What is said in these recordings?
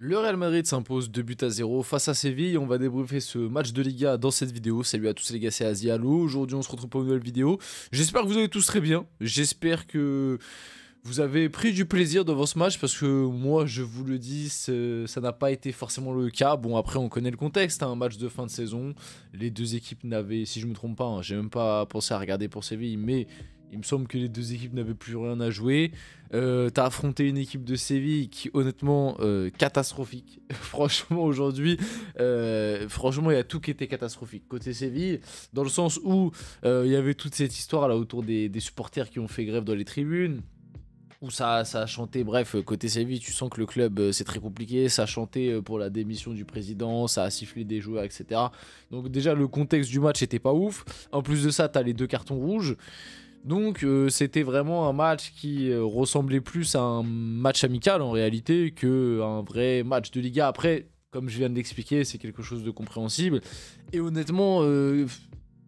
Le Real Madrid s'impose 2 buts à 0 face à Séville. On va débriefer ce match de Liga dans cette vidéo. Salut à tous les gars, c'est Asialo. Aujourd'hui, on se retrouve pour une nouvelle vidéo. J'espère que vous allez tous très bien. J'espère que vous avez pris du plaisir devant ce match parce que moi, je vous le dis, ça n'a pas été forcément le cas. Bon, après, on connaît le contexte, hein, un match de fin de saison. Les deux équipes n'avaient, si je me trompe pas, hein, j'ai même pas pensé à regarder pour Séville, mais il me semble que les deux équipes n'avaient plus rien à jouer. T'as affronté une équipe de Séville qui, honnêtement, catastrophique. Franchement, aujourd'hui, franchement, il y a tout qui était catastrophique. Côté Séville, dans le sens où il y avait toute cette histoire là autour des supporters qui ont fait grève dans les tribunes. Où ça a chanté, bref, côté Séville, tu sens que le club, c'est très compliqué. Ça a chanté pour la démission du président, ça a sifflé des joueurs, etc. Donc déjà, le contexte du match était pas ouf. En plus de ça, t'as les 2 cartons rouges. Donc c'était vraiment un match qui ressemblait plus à un match amical en réalité qu'un vrai match de Liga. Après, comme je viens de l'expliquer, c'est quelque chose de compréhensible. Et honnêtement,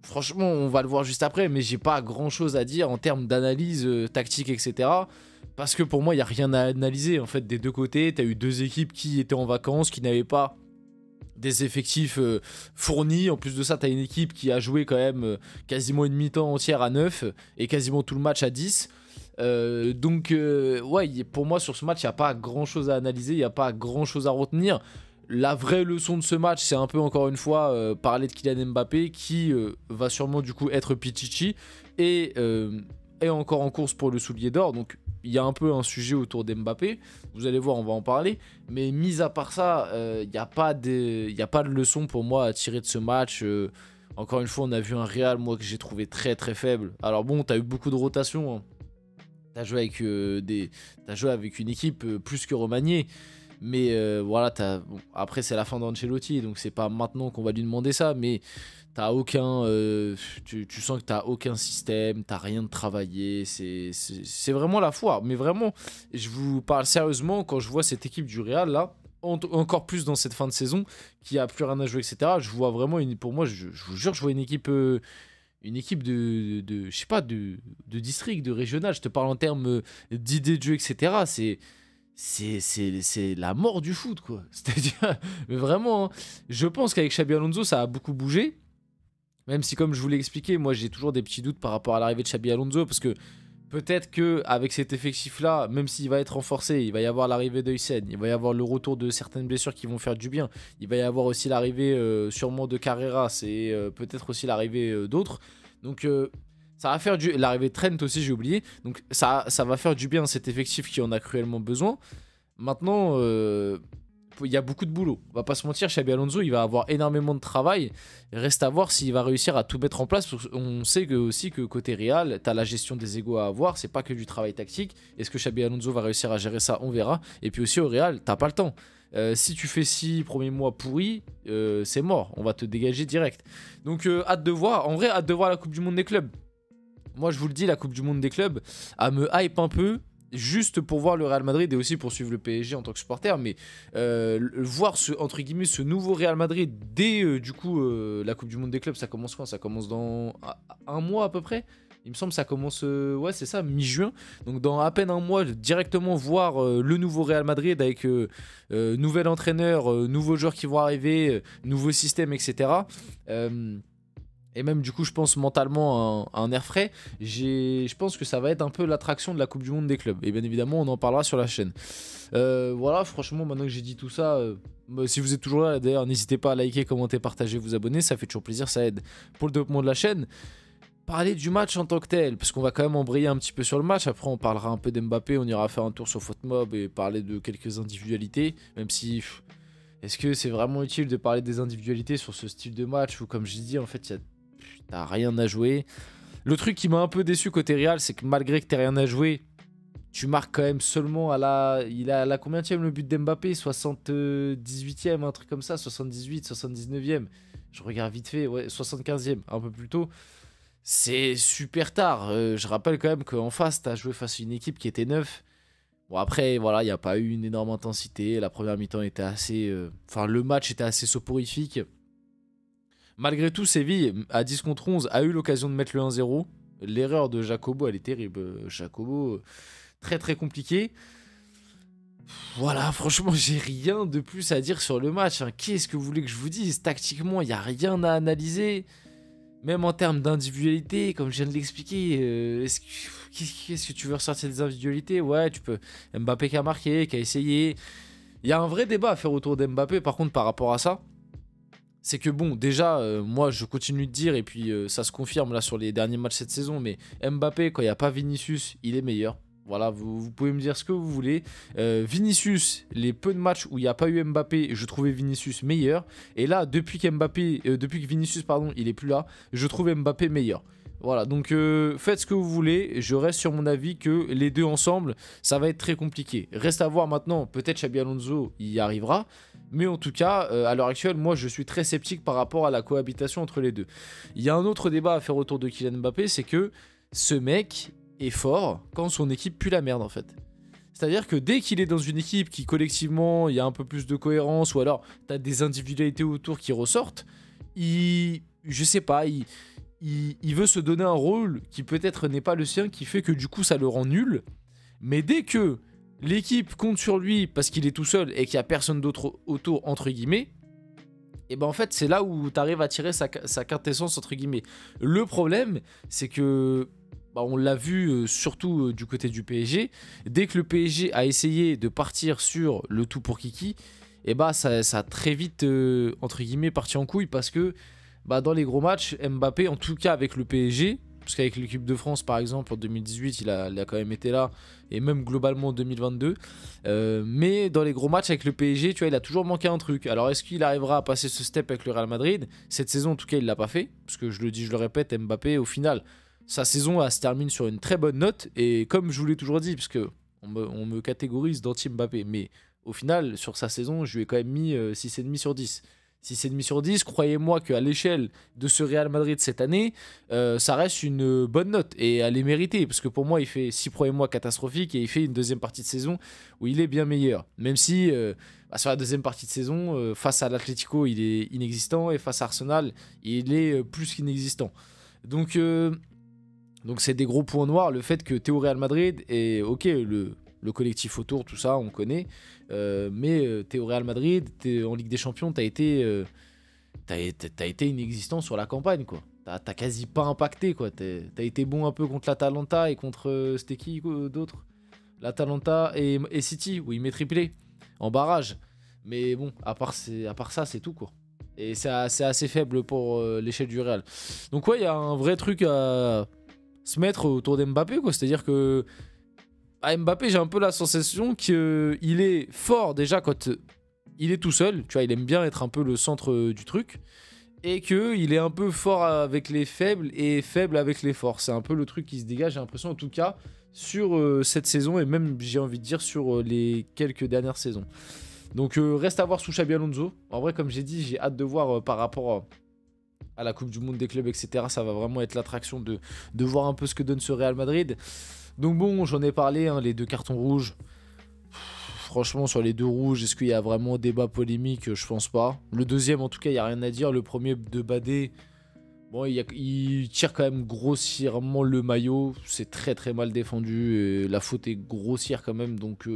franchement, on va le voir juste après, mais j'ai pas grand chose à dire en termes d'analyse tactique, etc. Parce que pour moi, il n'y a rien à analyser. En fait, des deux côtés, tu as eu deux équipes qui étaient en vacances, qui n'avaient pas des effectifs fournis. En plus de ça, tu as une équipe qui a joué quand même quasiment une mi-temps entière à 9 et quasiment tout le match à 10. Donc, ouais, pour moi, sur ce match, il n'y a pas grand-chose à analyser, il n'y a pas grand-chose à retenir. La vraie leçon de ce match, c'est un peu, encore une fois, parler de Kylian Mbappé, qui va sûrement, du coup, être Pichichi et est encore en course pour le soulier d'or. Donc, il y a un peu un sujet autour d'Mbappé. Vous allez voir, on va en parler. Mais mis à part ça, il n'y a pas de leçon pour moi à tirer de ce match. Encore une fois, on a vu un Real, moi, que j'ai trouvé très très faible. Alors bon, tu as eu beaucoup de rotations. Hein. Tu as joué avec une équipe plus que remaniée. Mais voilà, bon, après, c'est la fin d'Ancelotti. Donc, c'est pas maintenant qu'on va lui demander ça. Mais t'as aucun, tu sens que t'as aucun système, t'as rien de travaillé, c'est vraiment la foire. Mais vraiment, je vous parle sérieusement, quand je vois cette équipe du Real là, encore plus dans cette fin de saison, qui a plus rien à jouer, etc. Je vois vraiment, pour moi, je vous jure, je vois une équipe de je sais pas, de district, de régional. Je te parle en termes d'idées de jeu, etc. C'est la mort du foot, quoi. C'est-à-dire, mais vraiment, hein, je pense qu'avec Xabi Alonso, ça a beaucoup bougé. Même si, comme je vous l'ai expliqué, moi j'ai toujours des petits doutes par rapport à l'arrivée de Xabi Alonso, parce que peut-être qu'avec cet effectif-là, même s'il va être renforcé, il va y avoir l'arrivée d'Huysen, il va y avoir le retour de certaines blessures qui vont faire du bien, il va y avoir aussi l'arrivée sûrement de Carreras et peut-être aussi l'arrivée d'autres. Donc ça va faire l'arrivée de Trent aussi, j'ai oublié. Donc ça va faire du bien à cet effectif qui en a cruellement besoin. Maintenant, il y a beaucoup de boulot. On va pas se mentir, Xabi Alonso, il va avoir énormément de travail. Il reste à voir s'il va réussir à tout mettre en place. On sait aussi que côté Real, tu as la gestion des égos à avoir. C'est pas que du travail tactique. Est-ce que Xabi Alonso va réussir à gérer ça? On verra. Et puis aussi au Real, t'as pas le temps. Si tu fais 6 premiers mois pourris, c'est mort. On va te dégager direct. Donc hâte de voir. En vrai, hâte de voir la Coupe du Monde des clubs. Moi, je vous le dis, la Coupe du Monde des clubs, elle me hype un peu. Juste pour voir le Real Madrid et aussi pour suivre le PSG en tant que supporter, mais voir entre guillemets ce nouveau Real Madrid dès du coup la Coupe du Monde des clubs, ça commence quand? Ça commence dans un mois à peu près. Il me semble que ça commence, ouais c'est ça, mi-juin. Donc dans à peine un mois, directement voir le nouveau Real Madrid avec nouvel entraîneur, nouveaux joueurs qui vont arriver, nouveau système, etc. Et même du coup je pense mentalement à un air frais, je pense que ça va être un peu l'attraction de la Coupe du Monde des clubs. Et bien évidemment on en parlera sur la chaîne. Voilà, franchement maintenant que j'ai dit tout ça, si vous êtes toujours là d'ailleurs n'hésitez pas à liker, commenter, partager, vous abonner, ça fait toujours plaisir, ça aide pour le développement de la chaîne. Parler du match en tant que tel, parce qu'on va quand même embrayer un petit peu sur le match, après on parlera un peu d'Mbappé, on ira faire un tour sur FootMob et parler de quelques individualités, même si... Est-ce que c'est vraiment utile de parler des individualités sur ce style de match où comme je dis en fait il y a... T'as rien à jouer. Le truc qui m'a un peu déçu côté Real, c'est que malgré que t'aies rien à jouer, tu marques quand même seulement à la... Il a la combienième le but d'Mbappé? 78e, un truc comme ça, 78, 79e. Je regarde vite fait, ouais, 75e, un peu plus tôt. C'est super tard. Je rappelle quand même qu'en face, t'as joué face à une équipe qui était neuve. Bon après, voilà, il n'y a pas eu une énorme intensité. La première mi-temps était assez... Enfin, le match était assez soporifique. Malgré tout, Séville, à 10 contre 11, a eu l'occasion de mettre le 1-0. L'erreur de Jacobo, elle est terrible. Jacobo, très très compliqué. Voilà, franchement, j'ai rien de plus à dire sur le match, hein. Qu'est-ce que vous voulez que je vous dise? Tactiquement, il n'y a rien à analyser. Même en termes d'individualité, comme je viens de l'expliquer, qu'est-ce que tu veux ressortir des individualités? Ouais, tu peux. Mbappé qui a marqué, qui a essayé. Il y a un vrai débat à faire autour d'Mbappé, par contre, par rapport à ça. C'est que bon, déjà, moi je continue de dire, et puis ça se confirme là sur les derniers matchs cette saison, mais Mbappé, quand il n'y a pas Vinicius, il est meilleur. Voilà, vous pouvez me dire ce que vous voulez. Vinicius, les peu de matchs où il n'y a pas eu Mbappé, je trouvais Vinicius meilleur. Et là, depuis que Vinicius, pardon, il est plus là, je trouve Mbappé meilleur. Voilà, donc faites ce que vous voulez. Je reste sur mon avis que les deux ensemble, ça va être très compliqué. Reste à voir maintenant, peut-être Xabi Alonso y arrivera. Mais en tout cas, à l'heure actuelle, moi je suis très sceptique par rapport à la cohabitation entre les deux. Il y a un autre débat à faire autour de Kylian Mbappé, c'est que ce mec est fort quand son équipe pue la merde en fait. C'est-à-dire que dès qu'il est dans une équipe qui collectivement, il y a un peu plus de cohérence, ou alors t'as des individualités autour qui ressortent, je sais pas, il veut se donner un rôle qui peut-être n'est pas le sien, qui fait que du coup ça le rend nul. Mais dès que l'équipe compte sur lui parce qu'il est tout seul et qu'il n'y a personne d'autre autour, entre guillemets, et ben en fait c'est là où tu arrives à tirer sa quintessence, entre guillemets. Le problème, c'est que on l'a vu surtout du côté du PSG, dès que le PSG a essayé de partir sur le tout pour Kiki, et bah ça a très vite entre guillemets parti en couille, parce que dans les gros matchs, Mbappé, en tout cas avec le PSG, parce qu'avec l'équipe de France par exemple en 2018 il a quand même été là, et même globalement en 2022, mais dans les gros matchs avec le PSG, tu vois, il a toujours manqué un truc. Alors est-ce qu'il arrivera à passer ce step avec le Real Madrid? Cette saison en tout cas il l'a pas fait, parce que je le dis, je le répète, Mbappé au final sa saison elle se termine sur une très bonne note, et comme je vous l'ai toujours dit, parce que on me catégorise d'anti-Mbappé, mais au final sur sa saison je lui ai quand même mis 6,5 sur 10. 6,5 sur 10, croyez-moi qu'à l'échelle de ce Real Madrid cette année, ça reste une bonne note, et elle est méritée, parce que pour moi il fait 6 premiers mois catastrophiques et il fait une deuxième partie de saison où il est bien meilleur, même si sur la deuxième partie de saison, face à l'Atlético il est inexistant, et face à Arsenal il est plus qu'inexistant. Donc c'est des gros points noirs, le fait que t'es au Real Madrid, et ok, le collectif autour, tout ça, on connaît, mais t'es au Real Madrid, t'es en Ligue des Champions, t'as été inexistant sur la campagne, quoi. T'as quasi pas impacté, quoi. T'as été bon un peu contre l'Atalanta et contre, c'était qui d'autre? L'Atalanta et City, où il met triplé en barrage. Mais bon, à part ça, c'est tout, quoi. Et c'est assez faible pour l'échelle du Real. Donc ouais, il y a un vrai truc à se mettre autour d'Mbappé, quoi. C'est-à-dire que à Mbappé, j'ai un peu la sensation qu'il est fort déjà quand il est tout seul. Tu vois, il aime bien être un peu le centre du truc. Et qu'il est un peu fort avec les faibles et faible avec les forts. C'est un peu le truc qui se dégage, j'ai l'impression, en tout cas, sur cette saison, et même, j'ai envie de dire, sur les quelques dernières saisons. Donc, reste à voir sous Xabi Alonso. En vrai, comme j'ai dit, j'ai hâte de voir par rapport à la Coupe du Monde des clubs, etc. Ça va vraiment être l'attraction de voir un peu ce que donne ce Real Madrid. Donc bon, j'en ai parlé, hein, les 2 cartons rouges. Franchement, sur les 2 rouges, est-ce qu'il y a vraiment débat polémique? Je pense pas. Le deuxième, en tout cas, il n'y a rien à dire. Le premier de Badé, bon, il tire quand même grossièrement le maillot. C'est très très mal défendu. Et la faute est grossière quand même, donc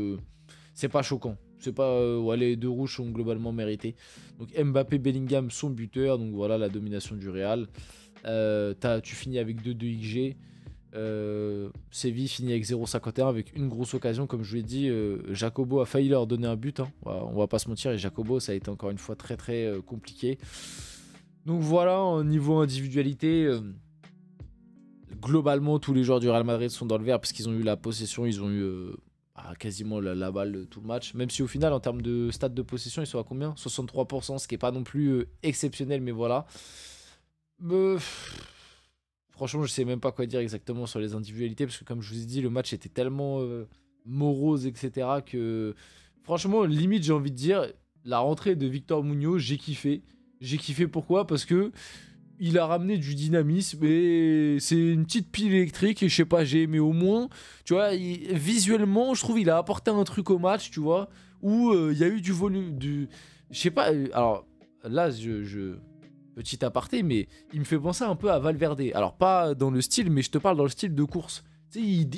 c'est pas choquant. C'est pas, ouais, les 2 rouges sont globalement mérités. Donc Mbappé, Bellingham sont buteurs. Donc voilà la domination du Real. Tu finis avec 2 de XG. Séville finit avec 0,51 avec une grosse occasion, comme je vous l'ai dit. Jacobo a failli leur donner un but, hein. On va pas se mentir, et Jacobo, ça a été encore une fois très très compliqué. Donc voilà, au niveau individualité, globalement tous les joueurs du Real Madrid sont dans le vert, parce qu'ils ont eu la possession, ils ont eu quasiment la balle tout le match, même si au final en termes de stade de possession ils sont à combien? 63%, ce qui est pas non plus exceptionnel, mais voilà. Franchement, je sais même pas quoi dire exactement sur les individualités, parce que comme je vous ai dit, le match était tellement morose, etc. que franchement, limite, j'ai envie de dire, la rentrée de Victor Muñoz, j'ai kiffé. J'ai kiffé, pourquoi? Parce que il a ramené du dynamisme, et c'est une petite pile électrique, et je sais pas, j'ai aimé au moins. Tu vois, visuellement, je trouve il a apporté un truc au match, tu vois, où il y a eu du volume, je sais pas, alors là, petit aparté, mais il me fait penser un peu à Valverde. Alors pas dans le style, mais je te parle dans le style de course. Tu sais, il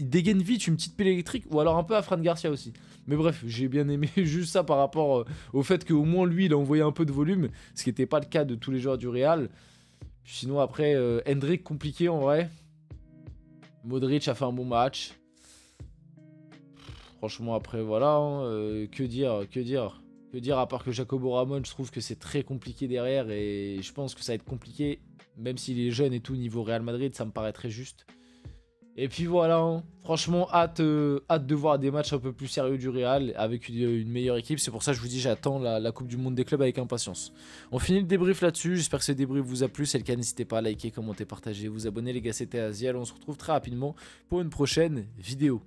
dégaine vite une petite pelle électrique, ou alors un peu à Fran Garcia aussi. Mais bref, j'ai bien aimé juste ça par rapport au fait qu'au moins lui, il a envoyé un peu de volume, ce qui n'était pas le cas de tous les joueurs du Real. Sinon, après, Hendrick, compliqué en vrai. Modric a fait un bon match. Franchement, après, voilà. Hein, que dire à part que Jacobo Ramon, je trouve que c'est très compliqué derrière et je pense que ça va être compliqué. Même s'il est jeune et tout, niveau Real Madrid, ça me paraît très juste. Et puis voilà, hein. Franchement, hâte de voir des matchs un peu plus sérieux du Real avec une meilleure équipe. C'est pour ça que je vous dis, j'attends la Coupe du Monde des clubs avec impatience. On finit le débrief là-dessus. J'espère que ce débrief vous a plu. Si c'est le cas, n'hésitez pas à liker, commenter, partager, vous abonner. Les gars, c'était Aziel. On se retrouve très rapidement pour une prochaine vidéo.